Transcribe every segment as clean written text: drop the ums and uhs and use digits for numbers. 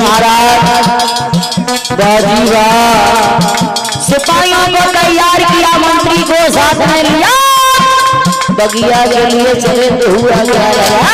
महाराज सिपाहियों को तैयार किया, मंत्री को साथ में लिया, बगिया के लिए चले तो हुआ क्या लगा।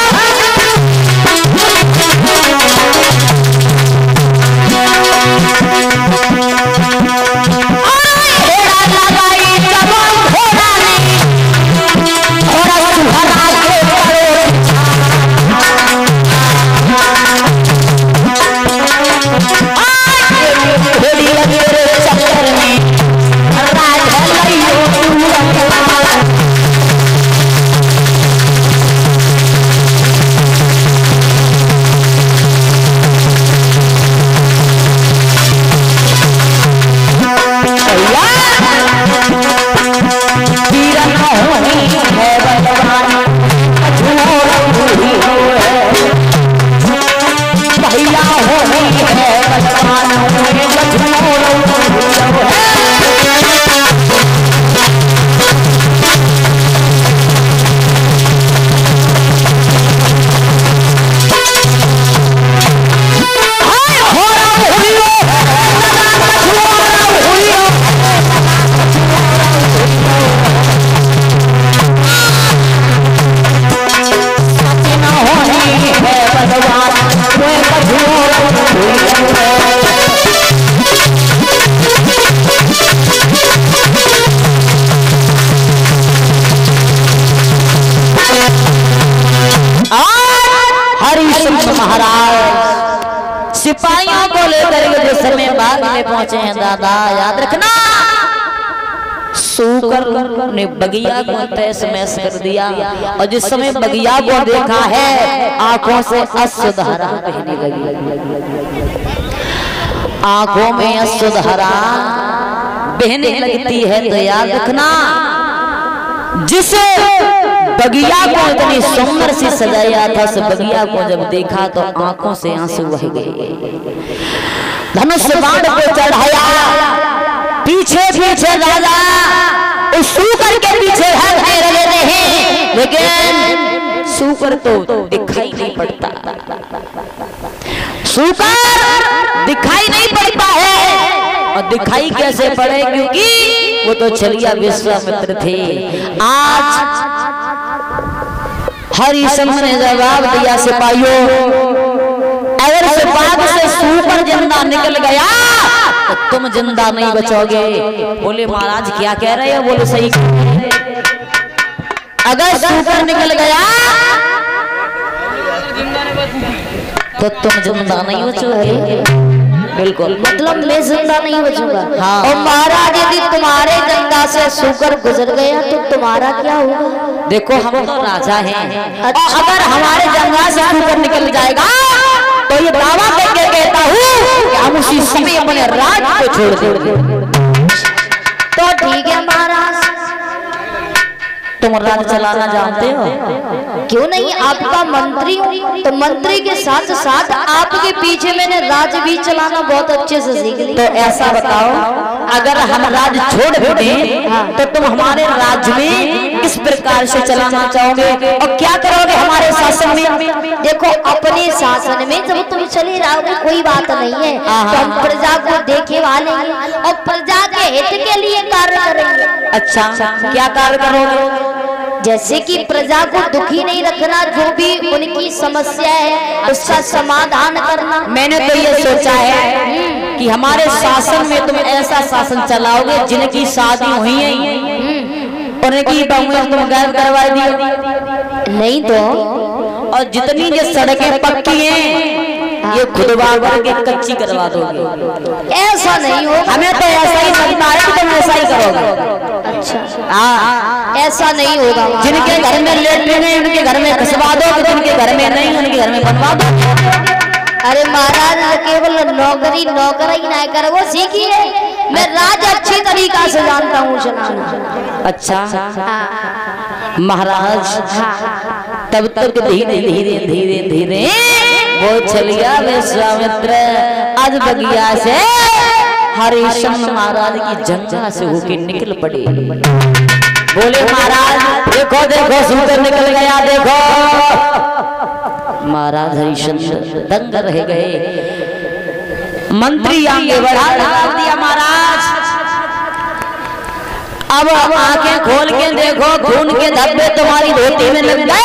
सिपाहियों को लेकर के जिस समय बाग में पहुंचे हैं दादा, याद रखना सूकर ने बगिया को तैस मैस कर दिया, और जिस समय बगिया को देखा है आंखों से अश्रुधारा बहने लगी, आंखों में अश्रुधारा बहने लगती है। तो याद रखना जिस बगिया को इतनी सुंदर से सजाया था, उस बगिया को जब देखा तो आंखों से आंसू बह गए। धनुष बाण को चढ़ाया, पीछे पीछे राजा उस सूकर के पीछे भागने लगे हैं, लेकिन सूकर तो दिखाई नहीं पड़ता, सूकर दिखाई नहीं पड़ता है। और दिखाई कैसे पड़े, क्योंकि वो तो छलिया विश्वामित्र थे। आज हरिश्चंद्र ने जवाब दिया, सिपाहियों अगर इस बाग से सूकर जिंदा निकल गया तो तुम जिंदा नहीं बचोगे। बोले महाराज क्या कह रहे हो? बोले सही, अगर सूकर निकल गया तो तुम जिंदा नहीं बचोगे। बिल्कुल, मतलब मैं जिंदा नहीं बचूंगा। हाँ। और महाराज यदि तुम्हारे जंगा से सूकर गुजर गया तो तुम्हारा क्या होगा? देखो हम तो राजा हैं, अच्छा। अगर हमारे जंगा से सूकर निकल जाएगा तो ये दावा करके कहता हूँ कि हम उसी समय अपने राज को छोड़ देंगे। तो ठीक है महाराज, तुम राज चलाना जानते हो? क्यों नहीं, आपका मंत्री हूँ, तो मंत्री के साथ साथ आपके पीछे मैंने राज भी चलाना बहुत अच्छे से सीख लिया। तो ऐसा बताओ, अगर हम राज छोड़ दें तो तुम हमारे राज्य में किस प्रकार से चलाना चाहोगे और क्या करोगे हमारे शासन में? देखो अपने शासन में जब तुम चले जाओगे कोई बात नहीं है, तो हम प्रजा को देखे वाले और प्रजा के हित के लिए कार्य करेंगे। अच्छा, क्या कार्य करोगे? जैसे कि प्रजा को दुखी नहीं रखना, जो भी उनकी समस्या है उसका समाधान करना। मैंने तो ये सोचा है कि हमारे शासन में तुम ऐसा शासन चलाओगे जिनकी शादी हुई है उनकी बहुएं तुम गायब करवा दी, नहीं तो और जितनी ये सड़कें पक्की हैं ये खुदवा करके कच्ची करवा दोगे। ऐसा नहीं हो, हमें तो ऐसा ही लगता है कि तुम ऐसा ही करोगे। अच्छा, हाँ ऐसा नहीं होगा। जिनके घर में लेटरिन है उनके घर में खसवा दो, जिनके घर में नहीं उनके घर में बनवा दो। अरे महाराज केवल नौकरी नौकरी ना करो, वो सीखिए। मैं राज अच्छी तरीका से जानता हूँ चलाना। अच्छा महाराज, तब तक धीरे धीरे धीरे धीरे वो छलिया विश्वामित्र आज बगिया से हरिश्चंद्र महाराज की जंगा से होके निकल पड़े। बोले महाराज देखो देखो सूकर निकल गया, देखो। महाराज हरिश्चंद्र दंग रह गए। मंत्री आगे बढ़ा दिया महाराज। अब आंखें खोल के देखो, खून के धब्बे तुम्हारी धोती में लग गए।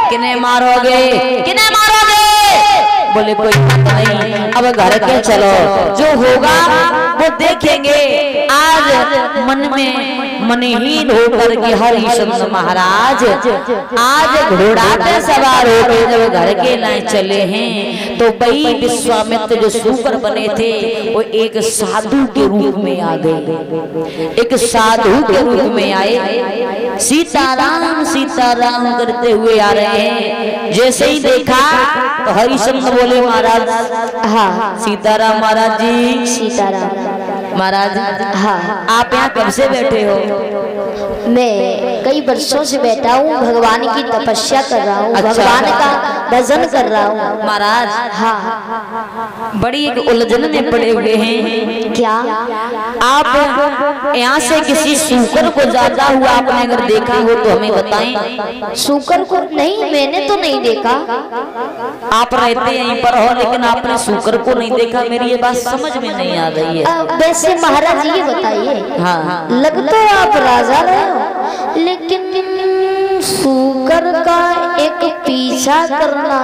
किन्हें मारोगे, किन्हें मारोगे? बोले कोई बात नहीं, अब घर के चलो, जो होगा वो देखेंगे। आज मन में मनहीन होकर के हरिश्चंद्र महाराज आज घोड़ा पे सवार होकर जब घर के लाए चले हैं, तो वही विश्वामित्र जो सूकर बने थे वो एक साधु के रूप में आ गए, एक साधु के रूप में आए। सीताराम सीताराम करते हुए आ रहे हैं। जैसे ही देखा तो हरिश्चंद्र बोले महाराज, हाँ सीताराम महाराज जी। सीताराम महाराज, हाँ आप यहाँ कब से बैठे हो? मैं कई वर्षों से बैठा हूँ, भगवान की तपस्या कर रहा हूँ। अच्छा। भगवान का भजन कर रहा हूँ महाराज। हाँ बड़ी एक उलझन में पड़े हुए हैं। क्या आप यहाँ से किसी सूकर को जाता हुआ आपने अगर देखा हो तो हमें बताएं। सूकर को? नहीं, मैंने तो नहीं देखा। आप रहते यहीं पर हो लेकिन आपने सूकर को नहीं देखा, मेरी ये बात समझ में नहीं आ रही है। वैसे महाराज ये बताइए, हाँ लग तो आप राजा रहे हो, लेकिन सूकर का एक पीछा करना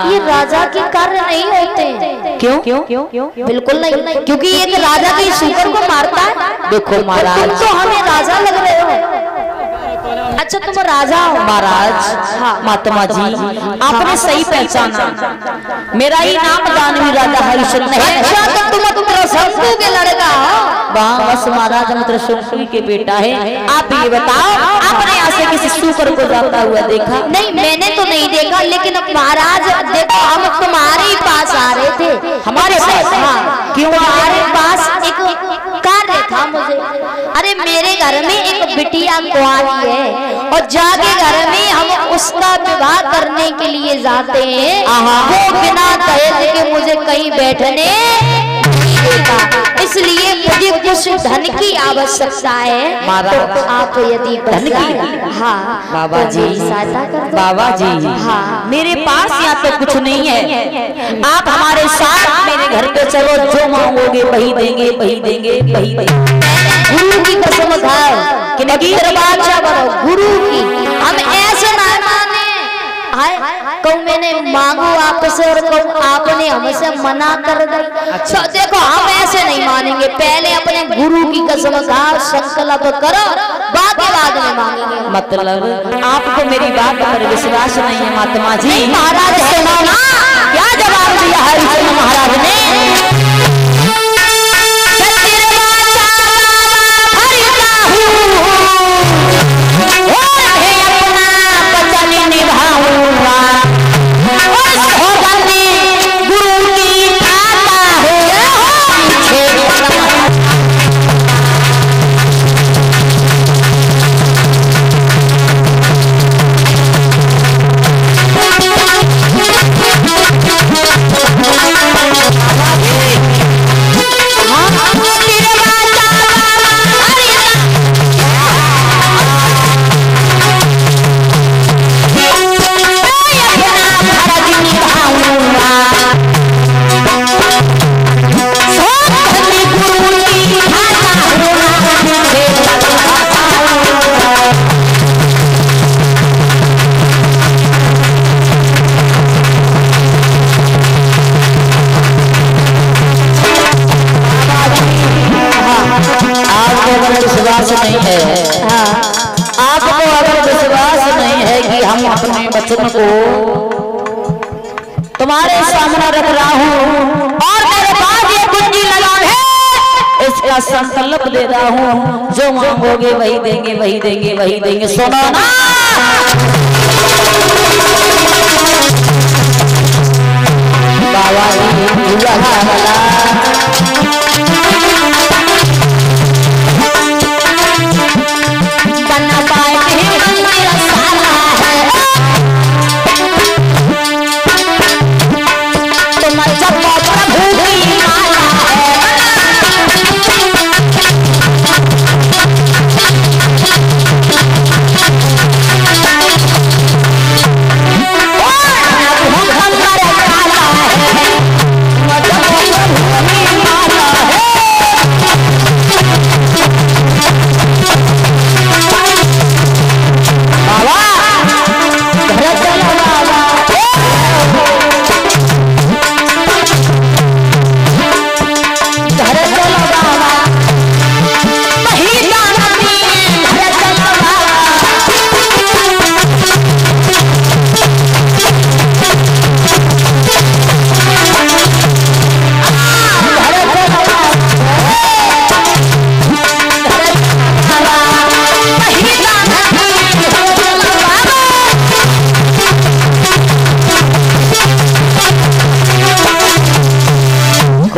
ये राजा के कार्य नहीं होते। क्यों क्यों क्यों? बिल्कुल नहीं, क्योंकि एक राजा की सूकर को मारता है। देखो महाराज, तुम तो हमें राजा लग रहे हो। अच्छा तुम राजा हो? महाराज हाँ महात्मा जी, आपने सही पहचाना। मेरा ही नाम दानवी राजा हरिश्चंद्र है। अच्छा तो तुम शंकु के लड़का हो? बस महाराज हम शंकु के बेटा है। आप ये बताओ, आपने यहाँ से किसी सूकर को जाता हुआ देखा? नहीं, मैंने तो नहीं देखा, लेकिन महाराज देखो हम तुम्हारे पास आ रहे थे। हमारे पास? हाँ। क्यों? हमारे पास एक कार्य था मुझे। अरे मेरे घर में एक बिटिया कुंवारी है और जाके घर में हम उसका विवाह करने के लिए जाते हैं। वो बिना दहेज के मुझे कहीं बैठने, इसलिए मुझे कुछ धन की आवश्यकता है। तो आप यदि धन की, हाँ बाबा जी सहायता कर दो। बाबा जी हाँ मेरे पास यहाँ तो कुछ नहीं है, आप हमारे साथ मेरे घर पे चलो, जो मांगोगे वही देंगे, वही देंगे, वही देंगे। गुरु की कसम खाओ कि दरबार करो, गुरु की। हम ऐसे ना माने कहूँ मैंने मांगो आपसे और कहूँ आपने हमसे मना कर दी। अच्छा देखो हम ऐसे नहीं मानेंगे, पहले अपने गुरु की कसम खाओ, संकल्प करो, बाकी बाद में मांगेंगे। मतलब आपको मेरी बात पर विश्वास नहीं है महात्मा जी? महाराज सुनो ना, क्या जवाब दिया हरिश्चंद्र महाराज ने? नहीं है। आपको अगर विश्वास नहीं है कि हम अपने वचन को तुम्हारे सामने रख रहा हूँ और मेरे पास ये कुंजी लगाम है, इसका संकल्प दे रहा हूँ, जो मांगोगे वही देंगे, वही देंगे, वही देंगे। सुनो ना बाबा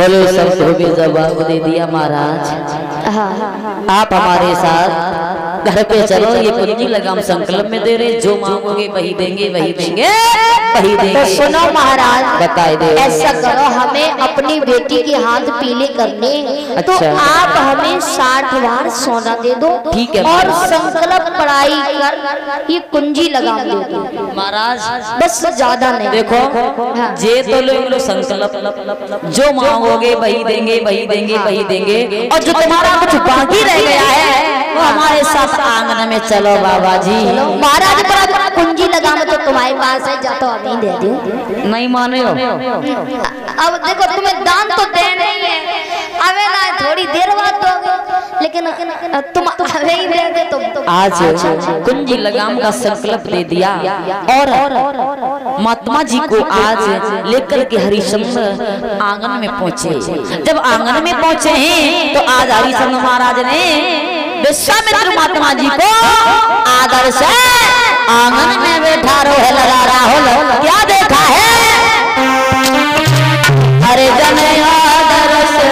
बोले सब को भी जवाब दे दिया महाराज। आप हमारे साथ घर पे चलो, ये कुंजी लगाम संकल्प में दे रहे, जो मांगोगे वही देंगे, वही देंगे, वही देंगे। तो सुनो महाराज, बताए दे। ऐसा करो, हमें अपनी बेटी के हाथ पीले करने, तो आप हमें 60 बार सोना दे दो। ठीक है और संकल्प पढ़ाई कर ये कुंजी लगाम दे दो महाराज, बस ज्यादा नहीं। देखो जे तो लो संकल्प, जो मांगोगे वही देंगे, वही देंगे, वही देंगे। और जो तुम्हारा कुछ बाकी रह गया है वो हमारे साथ आंगन में चलो बाबा जी। महाराज पर कुंजी लगाम तो तुम्हारे पास है, जा तो अभी दे दो। नहीं माने हो? अब देखो तुम्हें दान तो देना ही है, अबे ना थोड़ी देर बाद दोगे, लेकिन तुम अबे ही दे दे तुम। आज कुंजी लगाम का संकल्प दे दिया और महात्मा जी को आज लेकर के हरिश्चंद्र आंगन में पहुंचे। जब आंगन में पहुंचे हैं तो आज हरिश्चंद्र महाराज ने विश्वामित्र महात्मा जी को आदर से आंगन में बैठा रोहे लगा रहा हो। क्या देखा है? अरे जन आदर से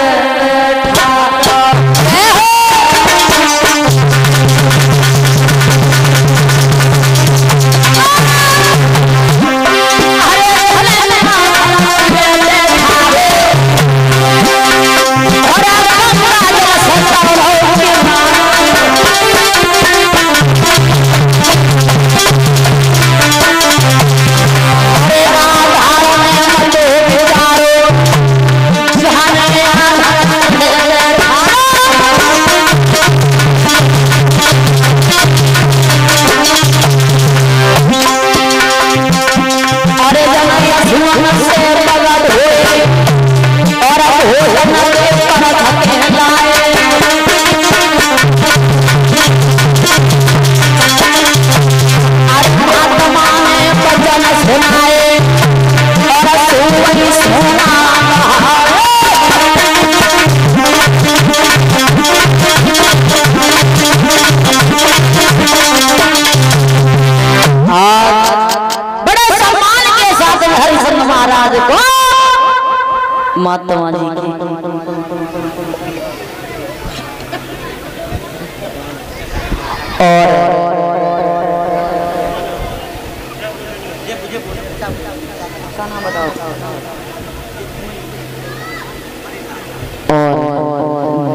महात्मा जी की और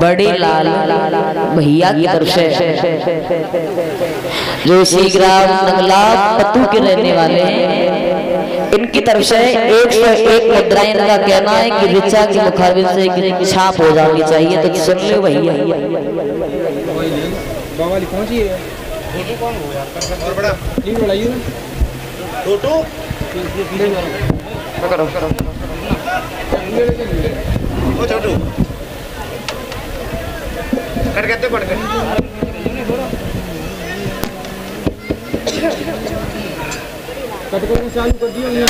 बड़े लाल भैया की तरफ से जो सीग्राम नगला पत्तू के रहने वाले हैं, इनकी तरफ से 101 मुद्राएं। इनका कहना है कि ऋचा के मुखारबिन से एक छाप हो जानी चाहिए। तो सुन लो भैया। बावाली पहुंची है। ये कौन हो यार? और बड़ा प्लीज बुलाइए टोटो। करो करो ओ छोटू कर कहते पड़ कर कट को चालू कर दियो।